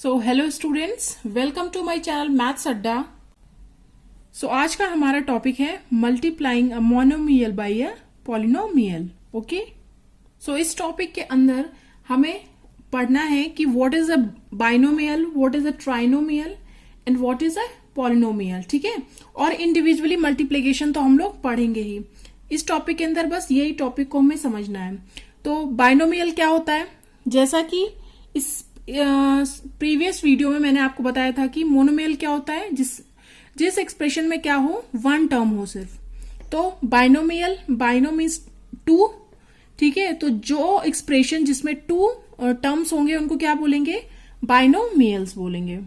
So hello students, welcome to my channel maths Adda. So आज का हमारा टॉपिक है multiplying a monomial by a polynomial. Okay, so इस topic के अंदर हमें पढ़ना है कि what is a binomial, what is a trinomial and what is a polynomial. ठीक है, और इंडिविजुअली मल्टीप्लीकेशन तो हम लोग पढ़ेंगे ही। इस टॉपिक के अंदर बस यही टॉपिक को हमें समझना है। तो बाइनोमियल क्या होता है, जैसा कि इस प्रीवियस वीडियो में मैंने आपको बताया था कि मोनोमियल क्या होता है, जिस एक्सप्रेशन में क्या हो, वन टर्म हो सिर्फ। तो बाइनोमियल, बाइनो मीन्स टू। ठीक है, तो जो एक्सप्रेशन जिसमें टू टर्म्स होंगे उनको क्या बोलेंगे, बाइनोमियल्स बोलेंगे।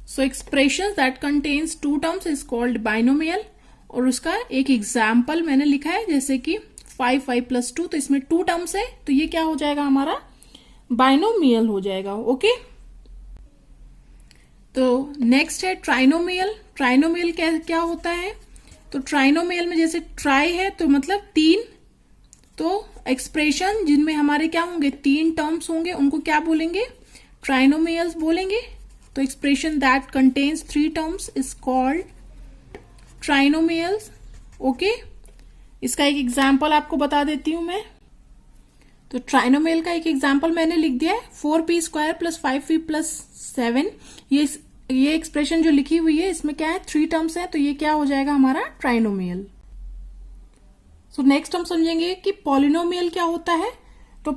सो expression that contains two terms is called binomial. और उसका एक एग्जाम्पल मैंने लिखा है, जैसे कि 5 प्लस 2, तो इसमें टू टर्म्स है, तो ये क्या हो जाएगा, हमारा बाइनोमियल हो जाएगा। ओके, तो नेक्स्ट है ट्राइनोमियल। ट्राइनोमियल क्या होता है, तो ट्राइनोमियल में जैसे ट्राई है तो मतलब तीन, तो एक्सप्रेशन जिनमें हमारे क्या होंगे, तीन टर्म्स होंगे, उनको क्या बोलेंगे, ट्राइनोमियल्स बोलेंगे। तो expression that contains three terms is called trinomials. Okay, इसका एक एग्जाम्पल आपको बता देती हूं मैं। तो ट्राइनोमियल का एक एग्जाम्पल मैंने लिख दिया है, 4p² प्लस 5p प्लस 7। ये एक्सप्रेशन जो लिखी हुई है इसमें क्या है, थ्री टर्म्स है, तो ये क्या हो जाएगा, हमारा ट्राइनोमियल। सो नेक्स्ट हम समझेंगे कि पॉलिनोमियल क्या होता है। तो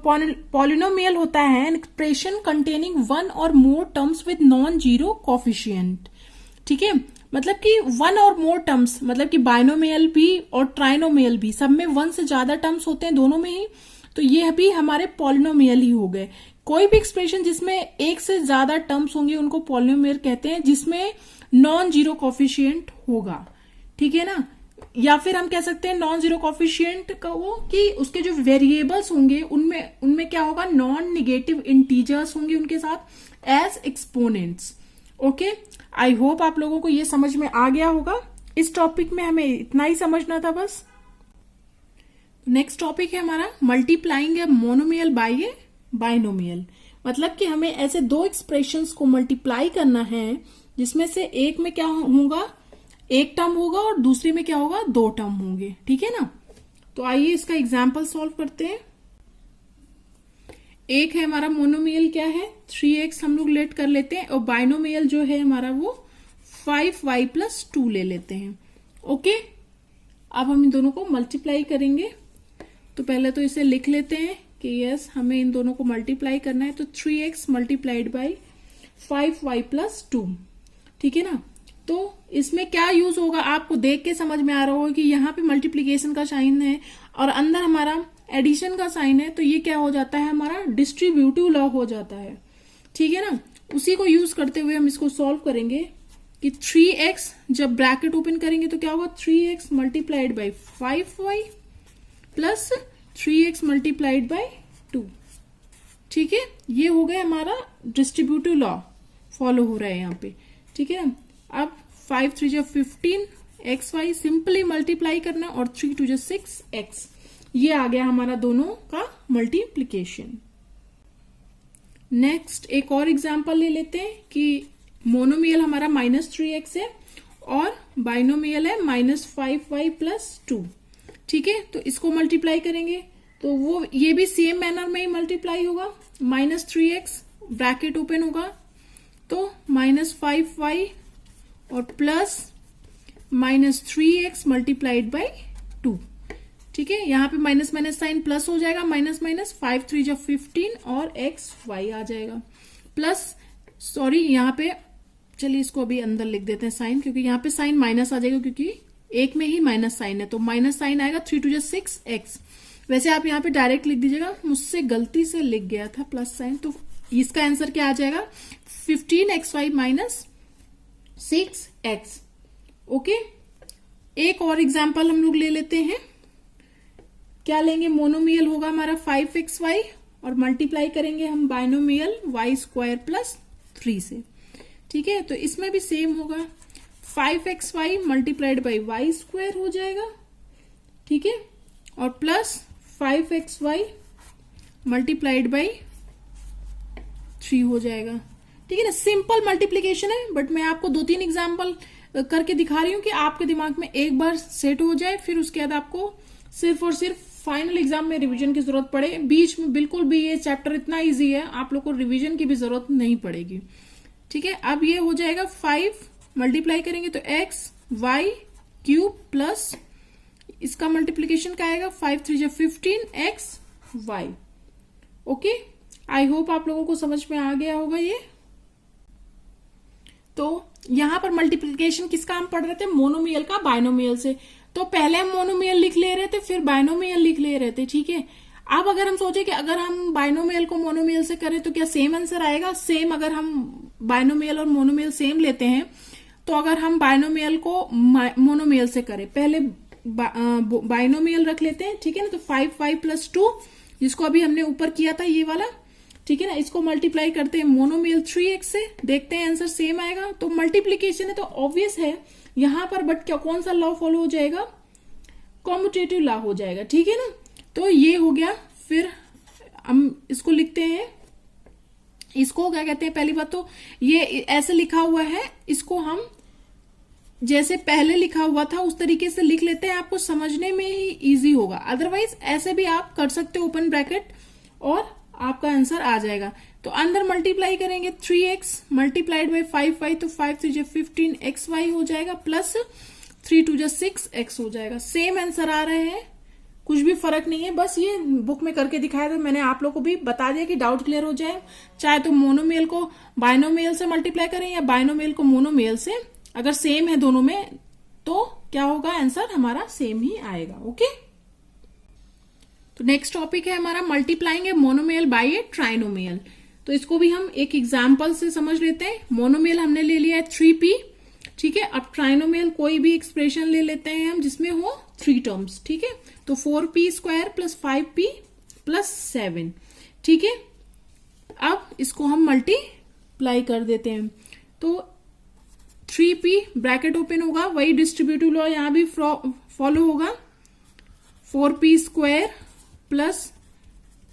पॉलिनोमियल होता है एन एक्सप्रेशन कंटेनिंग वन और मोर terms with non zero coefficient. ठीक है, मतलब कि वन और मोर टर्म्स, मतलब कि बाइनोमियल भी और ट्राइनोमियल भी, सब में वन से ज्यादा टर्म्स होते हैं दोनों में ही, तो ये भी हमारे पॉलिनोमियल ही हो गए। कोई भी एक्सप्रेशन जिसमें एक से ज्यादा टर्म्स होंगे उनको पॉलिनोमियल कहते हैं, जिसमें नॉन जीरो कोफिशिएंट होगा। ठीक है ना, या फिर हम कह सकते हैं नॉन जीरो कोफिशिएंट का वो कि उसके जो वेरिएबल्स होंगे उनमें क्या होगा, नॉन निगेटिव इंटीजर्स होंगे उनके साथ as exponents. Okay, I hope आप लोगों को ये समझ में आ गया होगा। इस टॉपिक में हमें इतना ही समझना था बस। नेक्स्ट टॉपिक है हमारा multiplying a monomial by a binomial. मतलब कि हमें ऐसे दो एक्सप्रेशंस को मल्टीप्लाई करना है जिसमें से एक में क्या होगा, एक टर्म होगा और दूसरे में क्या होगा, दो टर्म होंगे। ठीक है ना, तो आइए इसका एग्जाम्पल सॉल्व करते हैं। एक है हमारा मोनोमियल क्या है, 3x हम लोग लेट कर लेते हैं, और बाइनोमियल जो है हमारा वो 5y प्लस 2 ले लेते हैं। ओके, अब हम इन दोनों को मल्टीप्लाई करेंगे। तो पहले तो इसे लिख लेते हैं कि यस, हमें इन दोनों को मल्टीप्लाई करना है। तो 3x multiplied by 5y plus 2। ठीक है ना, तो इसमें क्या यूज होगा, आपको देख के समझ में आ रहा होगा कि यहाँ पे मल्टीप्लीकेशन का साइन है और अंदर हमारा एडिशन का साइन है, तो ये क्या हो जाता है, हमारा डिस्ट्रीब्यूटिव लॉ हो जाता है। ठीक है ना, उसी को यूज करते हुए हम इसको सॉल्व करेंगे कि 3x जब ब्रैकेट ओपन करेंगे तो क्या होगा, 3x multiplied by 5y plus 3x multiplied by 2। ठीक है, ये हो गया हमारा डिस्ट्रीब्यूटिव लॉ फॉलो हो रहा है यहाँ पे। ठीक है, अब 5 3 जो 15 xy सिंपली मल्टीप्लाई करना और 3 2 जो 6x, ये आ गया हमारा दोनों का मल्टीप्लीकेशन। नेक्स्ट एक और एग्जांपल ले लेते हैं कि मोनोमियल हमारा -3x है और बाइनोमियल है -5y प्लस 2। ठीक है, तो इसको मल्टीप्लाई करेंगे तो वो ये भी सेम मैनर में ही मल्टीप्लाई होगा। -3x ब्रैकेट ओपन होगा तो -5y और प्लस -3x मल्टीप्लाइड बाई 2। ठीक है, यहाँ पे माइनस माइनस साइन प्लस हो जाएगा, माइनस माइनस 5 3 जो 15 और xy आ जाएगा प्लस, सॉरी यहाँ पे, चलिए इसको अभी अंदर लिख देते हैं साइन, क्योंकि यहाँ पे साइन माइनस आ जाएगा, क्योंकि एक में ही माइनस साइन है, तो माइनस साइन आएगा। 3 2 जो 6x, वैसे आप यहाँ पे डायरेक्ट लिख दीजिएगा, मुझसे गलती से लिख गया था प्लस साइन, तो इसका आंसर क्या आ जाएगा, 15xy माइनस 6x। ओके, एक और एग्जाम्पल हम लोग ले लेते हैं। क्या लेंगे, मोनोमियल होगा हमारा 5xy और मल्टीप्लाई करेंगे हम बाइनोमियल y² प्लस 3 से। ठीक है, तो इसमें भी सेम होगा, 5xy मल्टीप्लाइड बाई y² हो जाएगा। ठीक है, और प्लस 5xy मल्टीप्लाइड बाई 3 हो जाएगा। ठीक है ना, सिंपल मल्टीप्लीकेशन है, बट मैं आपको 2-3 एग्जाम्पल करके दिखा रही हूँ कि आपके दिमाग में एक बार सेट हो जाए, फिर उसके बाद आपको सिर्फ और सिर्फ फाइनल एग्जाम में रिवीजन की जरूरत पड़े। बीच में बिल्कुल भी ये चैप्टर इतना इजी है, आप लोग को रिवीजन की भी जरूरत नहीं पड़ेगी। ठीक है, अब ये हो जाएगा 5 मल्टीप्लाई करेंगे तो एक्स वाई क्यूब प्लस इसका मल्टीप्लीकेशन क्या आएगा 5 3 15 x y. Okay, I hope आप लोगों को समझ में आ गया होगा ये। तो यहां पर मल्टीप्लीकेशन किसका हम पढ़ रहे थे, मोनोमियल का बायनोमियल से। तो पहले हम मोनोमियल लिख ले रहे थे, फिर बायनोमियल लिख ले रहे थे। ठीक है, अब अगर हम सोचे कि अगर हम बायनोमियल को मोनोमियल से करें तो क्या सेम आंसर आएगा? सेम, अगर हम बायनोमियल और मोनोमियल सेम लेते हैं तो अगर हम बायनोमियल को मोनोमियल से करें, पहले बायनोमियल रख लेते हैं। ठीक है ना, तो 5 प्लस 2 जिसको अभी हमने ऊपर किया था ये वाला, ठीक है ना, इसको मल्टीप्लाई करते हैं मोनोमियल 3x से, देखते हैं आंसर सेम आएगा। तो मल्टीप्लीकेशन है तो ऑब्वियस है यहां पर, बट क्या कौन सा लॉ फॉलो हो जाएगा, कॉम्यूटेटिव लॉ हो जाएगा। ठीक है ना, तो ये हो गया। फिर हम इसको लिखते हैं, इसको क्या कहते हैं, पहली बात तो ये ऐसे लिखा हुआ है, इसको हम जैसे पहले लिखा हुआ था उस तरीके से लिख लेते हैं, आपको समझने में ही इजी होगा। अदरवाइज ऐसे भी आप कर सकते हो ओपन ब्रैकेट और आपका आंसर आ जाएगा। तो अंदर मल्टीप्लाई करेंगे 3x मल्टीप्लाइड बाई 5y, तो 5 3 15 xy हो जाएगा, प्लस 3 2 6 x हो जाएगा। सेम आंसर आ रहे हैं, कुछ भी फर्क नहीं है, बस ये बुक में करके दिखाया था मैंने, आप लोग को भी बता दिया कि डाउट क्लियर हो जाए। चाहे तो मोनोमियल को बायनोमियल से मल्टीप्लाई करें या बायनोमियल को मोनोमियल से, अगर सेम है दोनों में तो क्या होगा, आंसर हमारा सेम ही आएगा। ओके, तो नेक्स्ट टॉपिक है हमारा multiplying a monomial by a trinomial. तो इसको भी हम एक एग्जांपल से समझ लेते हैं। मोनोमियल हमने ले लिया है 3p, ठीक है। अब ट्राइनोमियल कोई भी एक्सप्रेशन ले लेते हैं हम जिसमें हो 3 टर्म्स, ठीक है। तो 4p square plus 5p plus 7, ठीक है। अब इसको हम मल्टीप्लाई कर देते हैं, तो 3p ब्रैकेट ओपन होगा, वही डिस्ट्रीब्यूटिव लॉ यहां भी फॉलो होगा। 4p square plus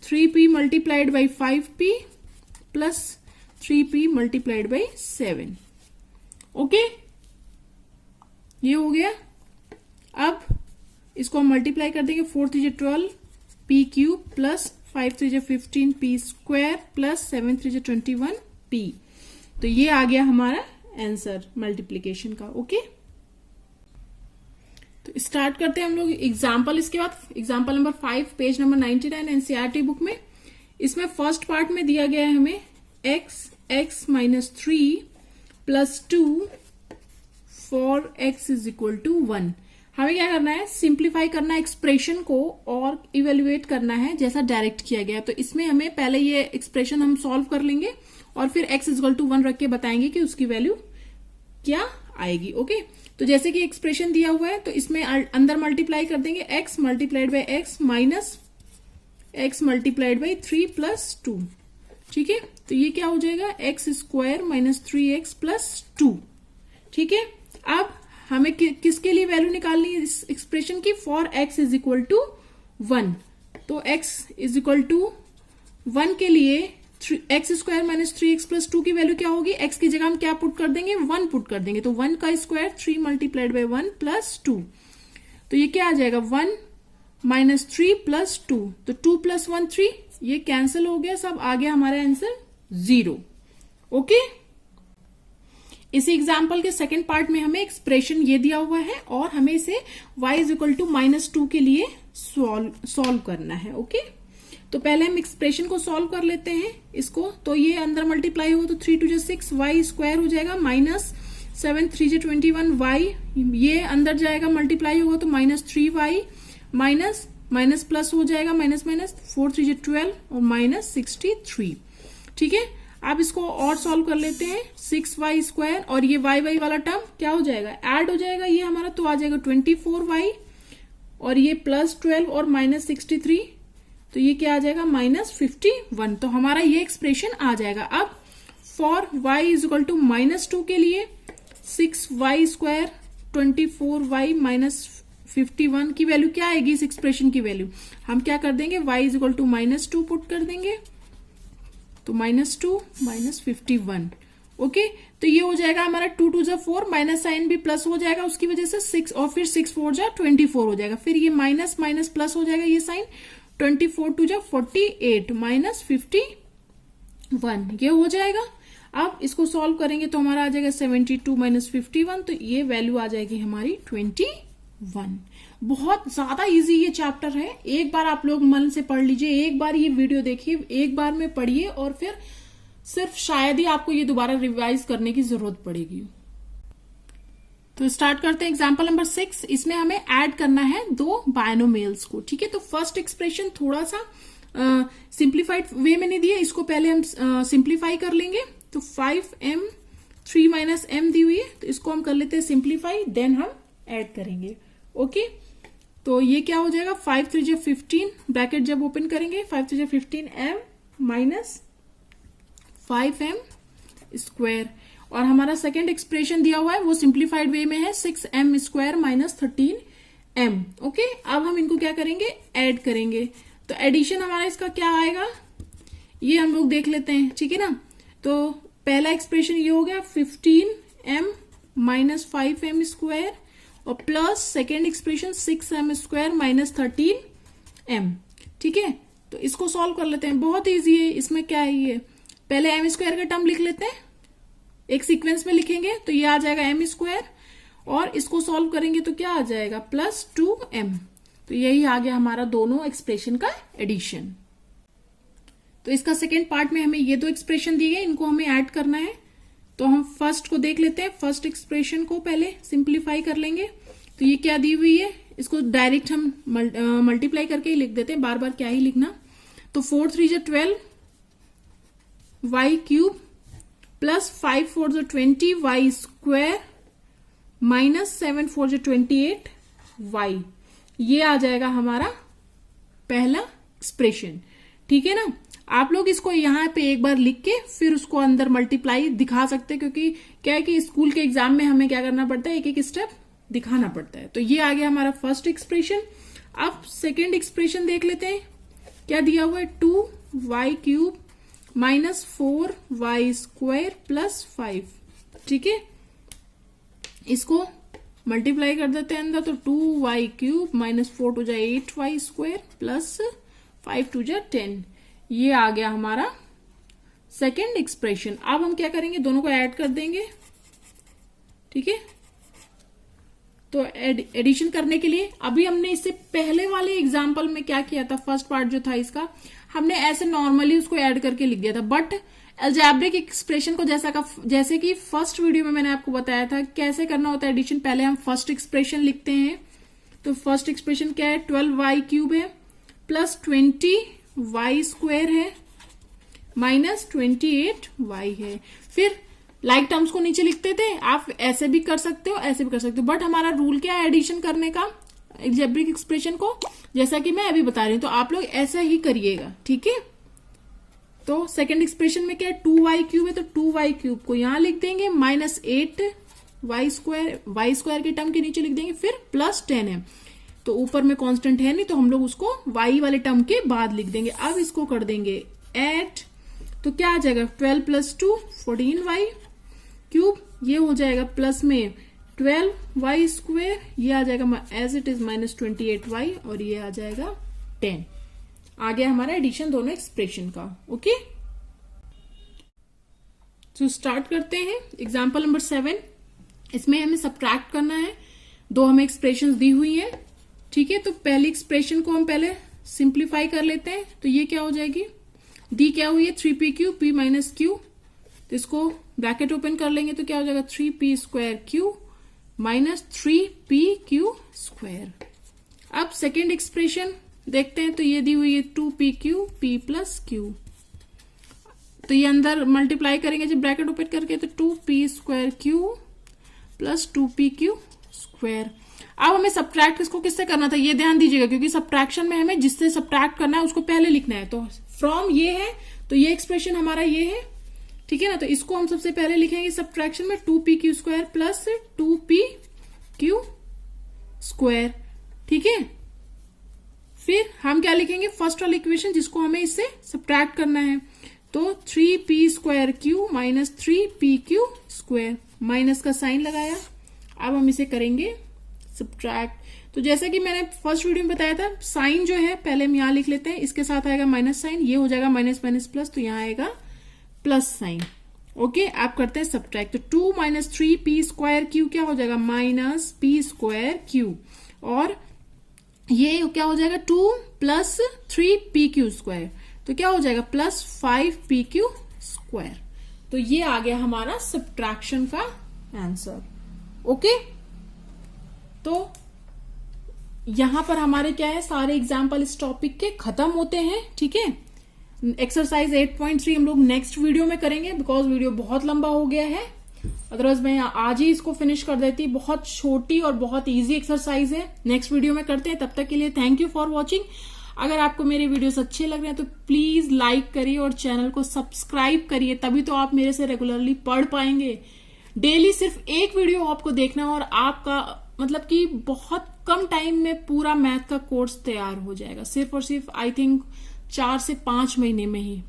3p multiplied by 5p plus 3p multiplied by 7। Okay, ये हो गया। अब इसको हम मल्टीप्लाई कर देंगे, 4 3 12 p cube plus 5 3 15 p square plus 7 3 21 p। तो ये आ गया हमारा आंसर मल्टीप्लीकेशन का। ओके, तो स्टार्ट करते हैं हम लोग एग्जाम्पल। इसके बाद example number 5 page number 99 NCERT book में। इसमें फर्स्ट पार्ट में दिया गया है हमें x minus 3 plus 2 for x is equal to 1। हमें क्या करना है, सिंप्लीफाई करना है एक्सप्रेशन को और इवेल्युएट करना है जैसा डायरेक्ट किया गया। तो इसमें हमें पहले ये एक्सप्रेशन हम सॉल्व कर लेंगे और फिर x इज इक्वल टू 1 रख के बताएंगे कि उसकी वैल्यू क्या आएगी। ओके, तो जैसे कि एक्सप्रेशन दिया हुआ है तो इसमें अंदर मल्टीप्लाई कर देंगे, x multiplied by x minus x multiplied by 3 plus 2, ठीक है। तो ये क्या हो जाएगा, x square minus 3x plus 2, ठीक है। अब हमें किसके लिए वैल्यू निकालनी है इस एक्सप्रेशन की, for x is equal to 1। तो x इज इक्वल टू 1 के लिए x square minus 3x plus 2 की वैल्यू क्या होगी, x की जगह हम क्या पुट कर देंगे, 1 पुट कर देंगे। तो 1 का स्क्वायर 3 मल्टीप्लाइड बाई 1 प्लस 2, तो ये क्या आ जाएगा 1 माइनस 3 प्लस 2, तो 2 प्लस 1 3, ये कैंसिल हो गया, सब आ गया हमारा आंसर 0। ओके, इसी एग्जाम्पल के सेकेंड पार्ट में हमें एक्सप्रेशन ये दिया हुआ है और हमें इसे y इज इक्वल टू -2 के लिए सॉल्व करना है। ओके, तो पहले हम एक्सप्रेशन को सॉल्व कर लेते हैं इसको। तो ये अंदर मल्टीप्लाई हो तो 3 2 6 y स्क्वायर हो जाएगा, माइनस 7 3 21 y, ये अंदर जाएगा मल्टीप्लाई होगा तो minus 3y minus minus plus हो जाएगा, माइनस माइनस 4 3 12 और माइनस 63, ठीक है। अब इसको और सॉल्व कर लेते हैं, 6y स्क्वायर और ये y वाला टर्म क्या हो जाएगा, ऐड हो जाएगा ये हमारा, तो आ जाएगा 24y और ये प्लस 12 और माइनस 63, तो ये क्या आ जाएगा -51। तो हमारा ये एक्सप्रेशन आ जाएगा। अब for y is equal to -2 के लिए 6y स्क्वायर 24y माइनस 51 की वैल्यू क्या आएगी, इस एक्सप्रेशन की वैल्यू हम क्या कर देंगे, y is equal to -2 put कर देंगे तो -2 -51। ओके, तो ये हो जाएगा हमारा 2 2 जा 4, माइनस साइन भी प्लस हो जाएगा उसकी वजह से 6, और फिर 6 4 जा 24 हो जाएगा, फिर ये माइनस माइनस प्लस हो जाएगा ये साइन, 24 2 जा 48 -51 ये हो जाएगा। अब इसको सॉल्व करेंगे तो हमारा आ जाएगा 72 -51, तो ये वैल्यू आ जाएगी हमारी 21। बहुत ज्यादा इजी ये चैप्टर है, एक बार आप लोग मन से पढ़ लीजिए, एक बार ये वीडियो देखिए, एक बार में पढ़िए, और फिर सिर्फ शायद ही आपको ये दोबारा रिवाइज करने की जरूरत पड़ेगी। तो स्टार्ट करते हैं एग्जांपल नंबर 6। इसमें हमें ऐड करना है दो बायनोमियल्स को। ठीक है, तो फर्स्ट एक्सप्रेशन थोड़ा सा सिंप्लीफाइड वे में नहीं दिया, इसको पहले हम सिंप्लीफाई कर लेंगे। तो 5m 3 माइनस m दी हुई है, तो इसको हम कर लेते हैं सिंप्लीफाई, देन हम ऐड करेंगे। ओके, तो ये क्या हो जाएगा, 5 3 जा 15, ब्रैकेट जब ओपन करेंगे 5 3 जा 15 m माइनस 5m स्क्वायर, और हमारा सेकेंड एक्सप्रेशन दिया हुआ है वो सिंप्लीफाइड वे में है 6m square minus 13m। Okay, अब हम इनको क्या करेंगे, ऐड करेंगे। तो एडिशन हमारा इसका क्या आएगा, ये हम लोग देख लेते हैं। ठीक है ना, तो पहला एक्सप्रेशन ये हो गया 15m माइनस 5m स्क्वायर, और plus second expression 6m square minus 13m। ठीक है, तो इसको सॉल्व कर लेते हैं, बहुत इजी है। इसमें क्या है, ये पहले m स्क्वायर का टर्म लिख लेते हैं, एक सीक्वेंस में लिखेंगे, तो ये आ जाएगा m स्क्वायर, और इसको सॉल्व करेंगे तो क्या आ जाएगा प्लस 2m। तो यही आ गया हमारा दोनों एक्सप्रेशन का एडिशन। तो इसका सेकेंड पार्ट में हमें ये दो एक्सप्रेशन दिए गए, इनको हमें ऐड करना है। तो हम फर्स्ट को देख लेते हैं, फर्स्ट एक्सप्रेशन को पहले सिंप्लीफाई कर लेंगे। तो ये क्या दी हुई है, इसको डायरेक्ट हम मल्टीप्लाई करके ही लिख देते हैं, बार बार क्या ही लिखना। तो 4 3 जा 12 y क्यूब प्लस 5 4 जा 20 y स्क्वायर माइनस 7 4 जा 28 y, ये आ जाएगा हमारा पहला एक्सप्रेशन। ठीक है ना, आप लोग इसको यहाँ पे एक बार लिख के फिर उसको अंदर मल्टीप्लाई दिखा सकते हैं, क्योंकि क्या है कि स्कूल के एग्जाम में हमें क्या करना पड़ता है, एक एक स्टेप दिखाना पड़ता है। तो ये आ गया हमारा फर्स्ट एक्सप्रेशन। अब सेकेंड एक्सप्रेशन देख लेते हैं, क्या दिया हुआ है, 2y cube minus 4y square plus 5। ठीक है, इसको मल्टीप्लाई कर देते हैं अंदर, तो 2y क्यूब माइनस 4 2 जा 8y स्क्वायर प्लस 5 2 जा 10, ये आ गया हमारा सेकेंड एक्सप्रेशन। अब हम क्या करेंगे, दोनों को ऐड कर देंगे। ठीक है, तो एडिशन करने के लिए अभी हमने इससे पहले वाले एग्जाम्पल में क्या किया था, फर्स्ट पार्ट जो था इसका, हमने ऐसे नॉर्मली उसको ऐड करके लिख दिया था। बट अलजेब्रिक एक्सप्रेशन को जैसे कि फर्स्ट वीडियो में मैंने आपको बताया था कैसे करना होता है एडिशन, पहले हम फर्स्ट एक्सप्रेशन लिखते हैं। तो फर्स्ट एक्सप्रेशन क्या है, 12y क्यूब है प्लस 20y स्क्वायर है माइनस 28y है। फिर लाइक टर्म्स को नीचे लिखते थे, आप ऐसे भी कर सकते हो, ऐसे भी कर सकते हो, बट हमारा रूल क्या है एडिशन करने का, अलजेब्रिक एक्सप्रेशन को, जैसा कि मैं अभी बता रही हूं, तो आप लोग ऐसा ही करिएगा। ठीक है, तो सेकंड एक्सप्रेशन में क्या है, 2y क्यूब है, तो 2y क्यूब को यहां लिख देंगे माइनस 8y स्क्वायर के टर्म के नीचे लिख देंगे, फिर प्लस 10 है, तो ऊपर में कांस्टेंट है नहीं, तो हम लोग उसको y वाले टर्म के बाद लिख देंगे। अब इसको कर देंगे ऐड, तो क्या आ जाएगा 12 प्लस 2 14y क्यूब, ये हो जाएगा प्लस में 12y स्क्वायर, ये आ जाएगा as it is minus 28y, और ये आ जाएगा 10। आ गया हमारा एडिशन दोनों एक्सप्रेशन का। ओके, तो स्टार्ट करते हैं एग्जाम्पल नंबर 7। इसमें हमें सब्ट्रैक्ट करना है, दो हमें एक्सप्रेशंस दी हुई है। ठीक है, तो पहली एक्सप्रेशन को हम पहले सिंप्लीफाई कर लेते हैं। तो ये क्या हो जाएगी, दी क्या हुई है 3p Q p minus Q, तो इसको ब्रैकेट ओपन कर लेंगे तो क्या हो जाएगा 3p square Q minus 3p Q square. अब सेकेंड एक्सप्रेशन देखते हैं, तो ये दी हुई है 2p Q p plus Q, तो ये अंदर मल्टीप्लाई करेंगे जब ब्रैकेट ओपन करके, तो 2p square Q plus 2p Q square. अब हमें सब्ट्रैक्ट इसको किससे करना था, ये ध्यान दीजिएगा, क्योंकि सब्ट्रैक्शन में हमें जिससे सब्ट्रैक्ट करना है उसको पहले लिखना है। तो फ्रॉम ये है, तो ये एक्सप्रेशन हमारा ये है। ठीक है ना, तो इसको हम सबसे पहले लिखेंगे सब्ट्रैक्शन में 2p Q square plus 2p Q square. ठीक है, फिर हम क्या लिखेंगे, फर्स्ट वाली इक्वेशन जिसको हमें इससे सब्ट्रैक्ट करना है, तो 3p² माइनस 3pq², माइनस का साइन लगाया। अब हम इसे करेंगे सब्ट्रैक्ट। तो जैसा कि मैंने फर्स्ट वीडियो में बताया था, साइन जो है पहले हम यहां लिख लेते हैं, इसके साथ आएगा माइनस साइन, ये हो जाएगा माइनस माइनस प्लस, तो यहां आएगा प्लस साइन। ओके, आप करते हैं सब्ट्रैक्ट। तो 2 माइनस 3p² क्या हो जाएगा, माइनस p², और ये क्या हो जाएगा 2 प्लस 3pq², तो क्या हो जाएगा प्लस 5pq²। तो ये आ गया हमारा सब्ट्रैक्शन का आंसर। ओके, तो यहां पर हमारे क्या है, सारे एग्जाम्पल इस टॉपिक के खत्म होते हैं। ठीक है, एक्सरसाइज 8.3 हम लोग नेक्स्ट वीडियो में करेंगे, बिकॉज वीडियो बहुत लंबा हो गया है। अदरवाइज मैं आज ही इसको फिनिश कर देती। बहुत छोटी और बहुत इजी एक्सरसाइज है, नेक्स्ट वीडियो में करते हैं। तब तक के लिए थैंक यू फॉर वॉचिंग। अगर आपको मेरे वीडियोस अच्छे लग रहे हैं तो प्लीज लाइक करिए और चैनल को सब्सक्राइब करिए, तभी तो आप मेरे से रेगुलरली पढ़ पाएंगे। डेली सिर्फ एक वीडियो आपको देखना और आपका मतलब कि बहुत कम टाइम में पूरा मैथ का कोर्स तैयार हो जाएगा, सिर्फ और सिर्फ आई थिंक 4 से 5 महीने में ही।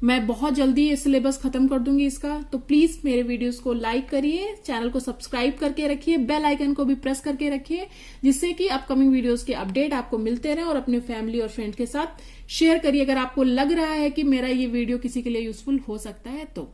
मैं बहुत जल्दी ये सिलेबस खत्म कर दूंगी इसका। तो प्लीज मेरे वीडियोस को लाइक करिए, चैनल को सब्सक्राइब करके रखिए, बेल आइकन को भी प्रेस करके रखिए, जिससे कि अपकमिंग वीडियोस के अपडेट आपको मिलते रहे। और अपने फैमिली और फ्रेंड के साथ शेयर करिए अगर आपको लग रहा है कि मेरा ये वीडियो किसी के लिए यूजफुल हो सकता है तो।